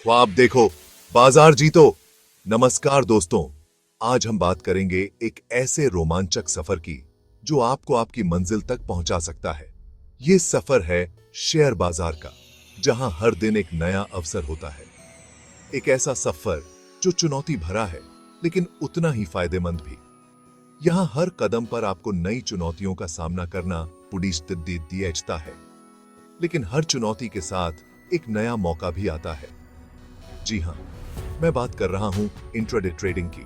ख्वाब देखो, बाजार जीतो। नमस्कार दोस्तों, आज हम बात करेंगे एक ऐसे रोमांचक सफर की जो आपको आपकी मंजिल तक पहुंचा सकता है। ये सफर है शेयर बाजार का, जहां हर दिन एक नया अवसर होता है। एक ऐसा सफर जो चुनौती भरा है, लेकिन उतना ही फायदेमंद भी। यहां हर कदम पर आपको नई चुनौतियों का सामना करना दिया है, लेकिन हर चुनौती के साथ एक नया मौका भी आता है। जी हां, मैं बात कर रहा हूं इंट्राडे ट्रेडिंग की।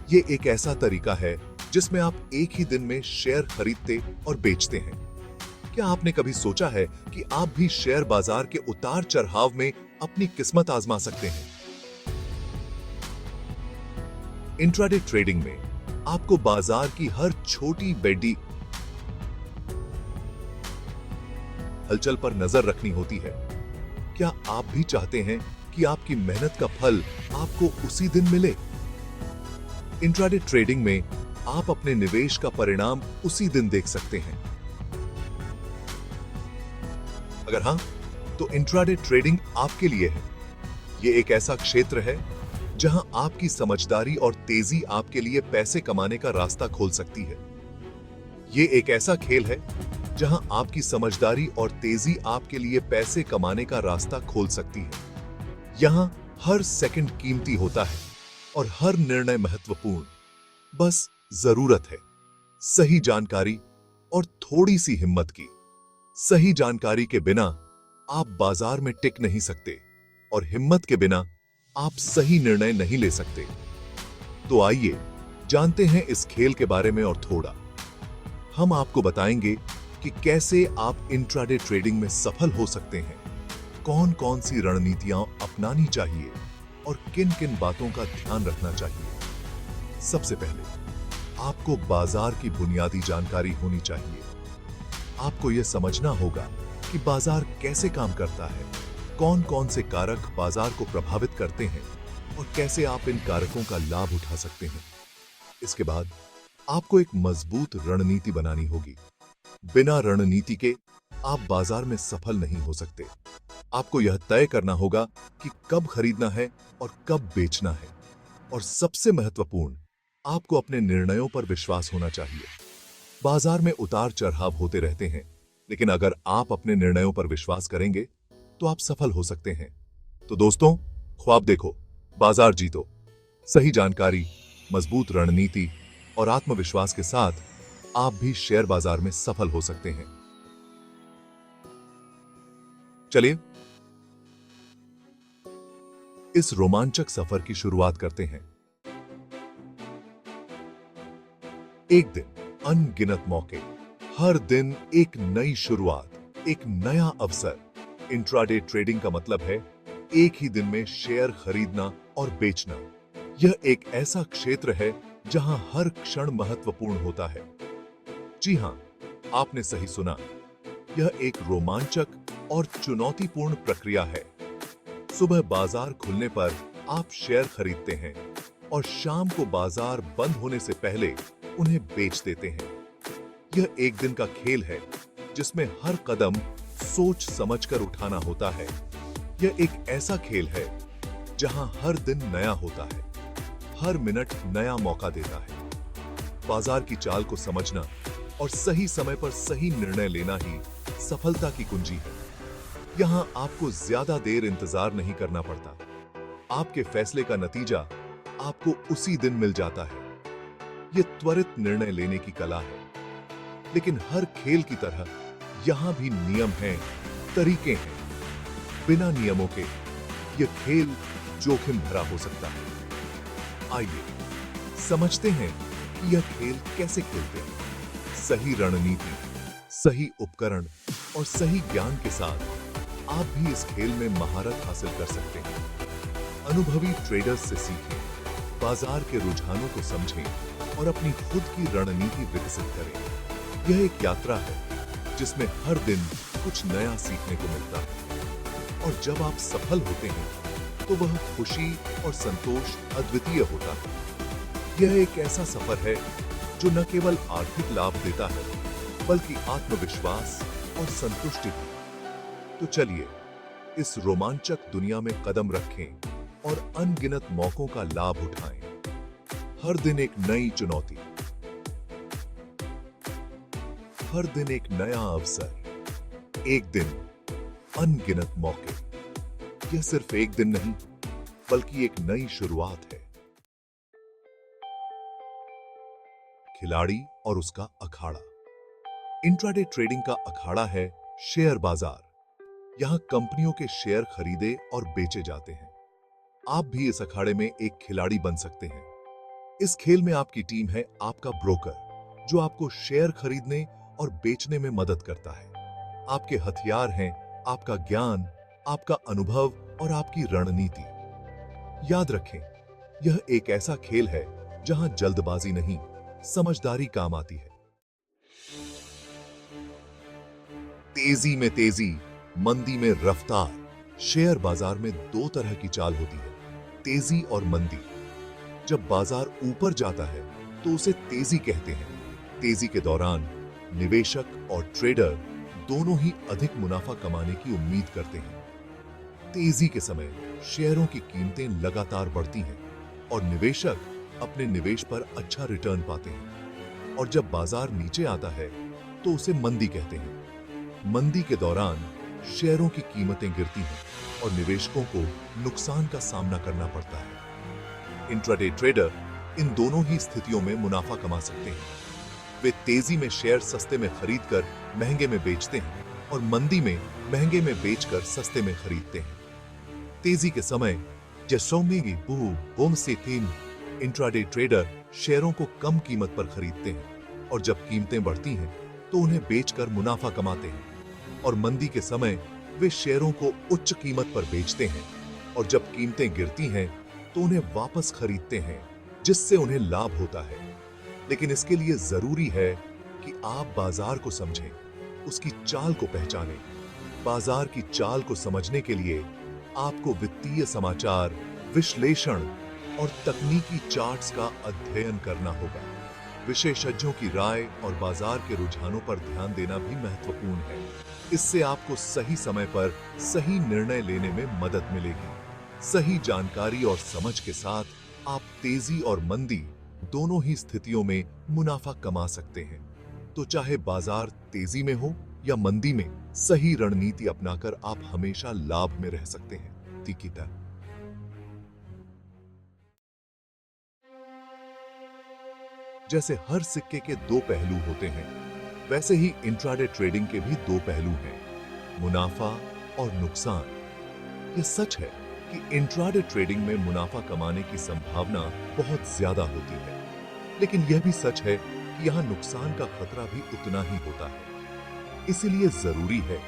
ये एक ऐसा तरीका है जिसमें आप एक ही दिन में शेयर खरीदते और बेचते हैं। क्या आपने कभी सोचा है कि आप भी शेयर बाजार के उतार चढ़ाव में अपनी किस्मत आजमा सकते हैं? इंट्राडे ट्रेडिंग में आपको बाजार की हर छोटी बड़ी हलचल पर नजर रखनी होती है। क्या आप भी चाहते हैं कि आपकी मेहनत का फल आपको उसी दिन मिले? इंट्राडे ट्रेडिंग में आप अपने निवेश का परिणाम उसी दिन देख सकते हैं। अगर हां, तो इंट्राडे ट्रेडिंग आपके लिए है। यह एक ऐसा क्षेत्र है जहां आपकी समझदारी और तेजी आपके लिए पैसे कमाने का रास्ता खोल सकती है। यह एक ऐसा खेल है जहां आपकी समझदारी और तेजी आपके लिए पैसे कमाने का रास्ता खोल सकती है। यहां हर सेकंड कीमती होता है और हर निर्णय महत्वपूर्ण। बस जरूरत है सही जानकारी और थोड़ी सी हिम्मत की। सही जानकारी के बिना आप बाजार में टिक नहीं सकते और हिम्मत के बिना आप सही निर्णय नहीं ले सकते। तो आइए जानते हैं इस खेल के बारे में और थोड़ा। हम आपको बताएंगे कि कैसे आप इंट्राडे ट्रेडिंग में सफल हो सकते हैं, कौन कौन सी रणनीतियां अपनानी चाहिए और किन किन बातों का ध्यान रखना चाहिए। सबसे पहले आपको बाजार की बुनियादी जानकारी होनी चाहिए। आपको यह समझना होगा कि बाजार कैसे काम करता है, कौन कौन से कारक बाजार को प्रभावित करते हैं और कैसे आप इन कारकों का लाभ उठा सकते हैं। इसके बाद आपको एक मजबूत रणनीति बनानी होगी। बिना रणनीति के आप बाजार में सफल नहीं हो सकते। आपको यह तय करना होगा कि कब खरीदना है और कब बेचना है। और सबसे महत्वपूर्ण, आपको अपने निर्णयों पर विश्वास होना चाहिए। बाजार में उतार चढ़ाव होते रहते हैं, लेकिन अगर आप अपने निर्णयों पर विश्वास करेंगे तो आप सफल हो सकते हैं। तो दोस्तों, ख्वाब देखो, बाजार जीतो। सही जानकारी, मजबूत रणनीति और आत्मविश्वास के साथ आप भी शेयर बाजार में सफल हो सकते हैं। चलिए इस रोमांचक सफर की शुरुआत करते हैं। एक दिन, अनगिनत मौके, हर दिन एक नई शुरुआत, एक नया अवसर। इंट्राडे ट्रेडिंग का मतलब है एक ही दिन में शेयर खरीदना और बेचना। यह एक ऐसा क्षेत्र है जहां हर क्षण महत्वपूर्ण होता है। जी हां, आपने सही सुना। यह एक रोमांचक और चुनौतीपूर्ण प्रक्रिया है। सुबह बाजार खुलने पर आप शेयर खरीदते हैं और शाम को बाजार बंद होने से पहले उन्हें बेच देते हैं। यह एक दिन का खेल है जिसमें हर कदम सोच समझकर उठाना होता है। यह एक ऐसा खेल है जहां हर दिन नया होता है, हर मिनट नया मौका देता है। बाजार की चाल को समझना और सही समय पर सही निर्णय लेना ही सफलता की कुंजी है। यहां आपको ज्यादा देर इंतजार नहीं करना पड़ता। आपके फैसले का नतीजा आपको उसी दिन मिल जाता है। यह त्वरित निर्णय लेने की कला है। लेकिन हर खेल की तरह यहां भी नियम हैं, तरीके हैं। बिना नियमों के यह खेल जोखिम भरा हो सकता है। आइए समझते हैं कि यह खेल कैसे खेलते हैं। सही रणनीति, सही उपकरण और सही ज्ञान के साथ आप भी इस खेल में महारत हासिल कर सकते हैं। अनुभवी ट्रेडर्स से सीखें, बाजार के रुझानों को समझें और अपनी खुद की रणनीति विकसित करें। यह एक यात्रा है जिसमें हर दिन कुछ नया सीखने को मिलता है। और जब आप सफल होते हैं तो वह खुशी और संतोष अद्वितीय होता है। यह एक ऐसा सफर है जो न केवल आर्थिक लाभ देता है, बल्कि आत्मविश्वास और संतुष्टि भी। तो चलिए इस रोमांचक दुनिया में कदम रखें और अनगिनत मौकों का लाभ उठाएं। हर दिन एक नई चुनौती, हर दिन एक नया अवसर, एक दिन अनगिनत मौके। यह सिर्फ एक दिन नहीं, बल्कि एक नई शुरुआत है। खिलाड़ी और उसका अखाड़ा। इंट्राडे ट्रेडिंग का अखाड़ा है शेयर बाजार। यहां कंपनियों के शेयर खरीदे और बेचे जाते हैं। आप भी इस अखाड़े में एक खिलाड़ी बन सकते हैं। इस खेल में आपकी टीम है आपका ब्रोकर, जो आपको शेयर खरीदने और बेचने में मदद करता है। आपके हथियार हैं आपका ज्ञान, आपका अनुभव और आपकी रणनीति। याद रखें, यह एक ऐसा खेल है जहां जल्दबाजी नहीं, समझदारी काम आती है। तेजी में तेजी, मंदी में रफ्तार। शेयर बाजार में दो तरह की चाल होती है, तेजी और मंदी। जब बाजार ऊपर जाता है तो उसे तेजी कहते हैं। तेजी के दौरान निवेशक और ट्रेडर दोनों ही अधिक मुनाफा कमाने की उम्मीद करते हैं। तेजी के समय शेयरों की कीमतें लगातार बढ़ती हैं और निवेशक अपने निवेश पर अच्छा रिटर्न पाते हैं। और जब बाजार नीचे आता है तो उसे मंदी कहते हैं। मंदी के दौरान शेयरों की कीमतें गिरती हैं और निवेशकों को नुकसान का सामना करना पड़ता है। इंट्राडे ट्रेडर इन दोनों ही स्थितियों में मुनाफा कमा सकते हैं। वे तेजी में शेयर सस्ते में खरीदकर महंगे में बेचते हैं और मंदी में महंगे में बेचकर सस्ते में खरीदते हैं। तेजी के समय इंट्राडे ट्रेडर शेयरों को कम कीमत पर खरीदते हैं और जब कीमतें बढ़ती हैं तो उन्हें बेचकर मुनाफा कमाते हैं। और मंदी के समय वे शेयरों को उच्च कीमत पर बेचते हैं और जब कीमतें गिरती हैं तो उन्हें वापस खरीदते हैं, जिससे उन्हें लाभ होता है। लेकिन इसके लिए जरूरी है कि आप बाजार को समझें, उसकी चाल को पहचानें। बाजार की चाल को समझने के लिए आपको वित्तीय समाचार, विश्लेषण और तकनीकी चार्ट्स का अध्ययन करना होगा। विशेषज्ञों की राय और बाजार के रुझानों पर ध्यान देना भी महत्वपूर्ण है। इससे आपको सही समय पर सही निर्णय लेने में मदद मिलेगी। सही जानकारी और समझ के साथ आप तेजी और मंदी दोनों ही स्थितियों में मुनाफा कमा सकते हैं। तो चाहे बाजार तेजी में हो या मंदी में, सही रणनीति अपनाकर आप हमेशा लाभ में रह सकते हैं। तिकिटा जैसे हर सिक्के के दो पहलू होते हैं, वैसे ही इंट्राडे ट्रेडिंग के भी दो पहलू हैं, मुनाफा और नुकसान। यह सच है कि इंट्राडे ट्रेडिंग में मुनाफा कमाने की संभावना बहुत ज्यादा होती है, लेकिन यह भी सच है कि यहां नुकसान का खतरा भी उतना ही होता है। इसलिए जरूरी है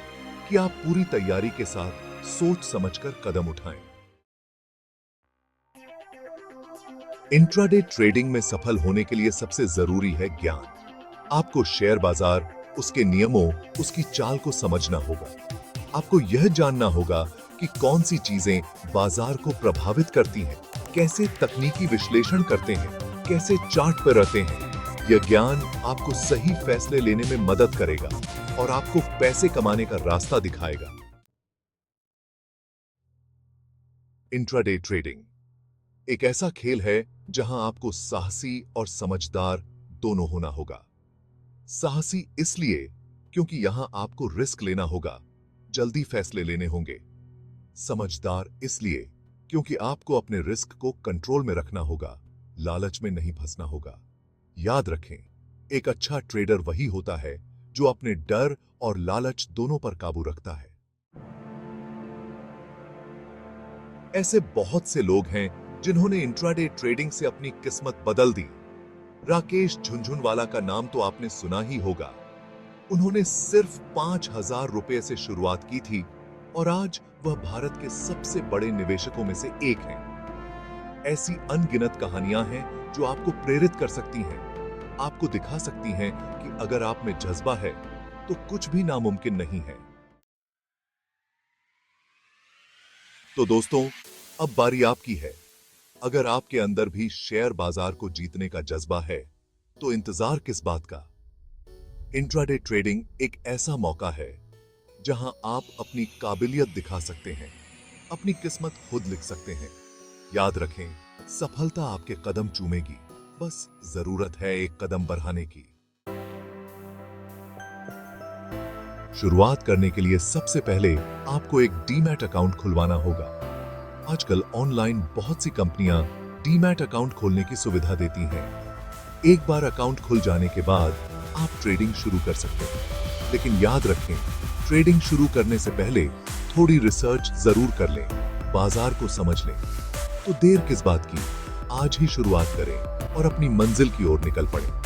कि आप पूरी तैयारी के साथ सोच समझकर कदम उठाएं। इंट्राडे ट्रेडिंग में सफल होने के लिए सबसे जरूरी है ज्ञान। आपको शेयर बाजार, उसके नियमों, उसकी चाल को समझना होगा। आपको यह जानना होगा कि कौन सी चीजें बाजार को प्रभावित करती हैं, कैसे तकनीकी विश्लेषण करते हैं, कैसे चार्ट पर रहते हैं। यह ज्ञान आपको सही फैसले लेने में मदद करेगा और आपको पैसे कमाने का रास्ता दिखाएगा। इंट्राडे ट्रेडिंग एक ऐसा खेल है जहां आपको साहसी और समझदार दोनों होना होगा। साहसी इसलिए क्योंकि यहां आपको रिस्क लेना होगा, जल्दी फैसले लेने होंगे। समझदार इसलिए क्योंकि आपको अपने रिस्क को कंट्रोल में रखना होगा, लालच में नहीं फंसना होगा। याद रखें, एक अच्छा ट्रेडर वही होता है जो अपने डर और लालच दोनों पर काबू रखता है। ऐसे बहुत से लोग हैं जिन्होंने इंट्राडे ट्रेडिंग से अपनी किस्मत बदल दी। राकेश झुनझुनवाला का नाम तो आपने सुना ही होगा। उन्होंने सिर्फ 5,000 रुपए से शुरुआत की थी और आज वह भारत के सबसे बड़े निवेशकों में से एक हैं। ऐसी अनगिनत कहानियां हैं जो आपको प्रेरित कर सकती हैं, आपको दिखा सकती हैं कि अगर आप में जज्बा है तो कुछ भी नामुमकिन नहीं है। तो दोस्तों, अब बारी आपकी है। अगर आपके अंदर भी शेयर बाजार को जीतने का जज्बा है तो इंतजार किस बात का। इंट्राडे ट्रेडिंग एक ऐसा मौका है जहां आप अपनी काबिलियत दिखा सकते हैं, अपनी किस्मत खुद लिख सकते हैं। याद रखें, सफलता आपके कदम चूमेगी, बस जरूरत है एक कदम बढ़ाने की। शुरुआत करने के लिए सबसे पहले आपको एक डीमैट अकाउंट खुलवाना होगा। आजकल ऑनलाइन बहुत सी कंपनियां डीमैट अकाउंट खोलने की सुविधा देती हैं। एक बार अकाउंट खुल जाने के बाद आप ट्रेडिंग शुरू कर सकते हैं। लेकिन याद रखें, ट्रेडिंग शुरू करने से पहले थोड़ी रिसर्च जरूर कर लें, बाजार को समझ लें। तो देर किस बात की, आज ही शुरुआत करें और अपनी मंजिल की ओर निकल पड़ें।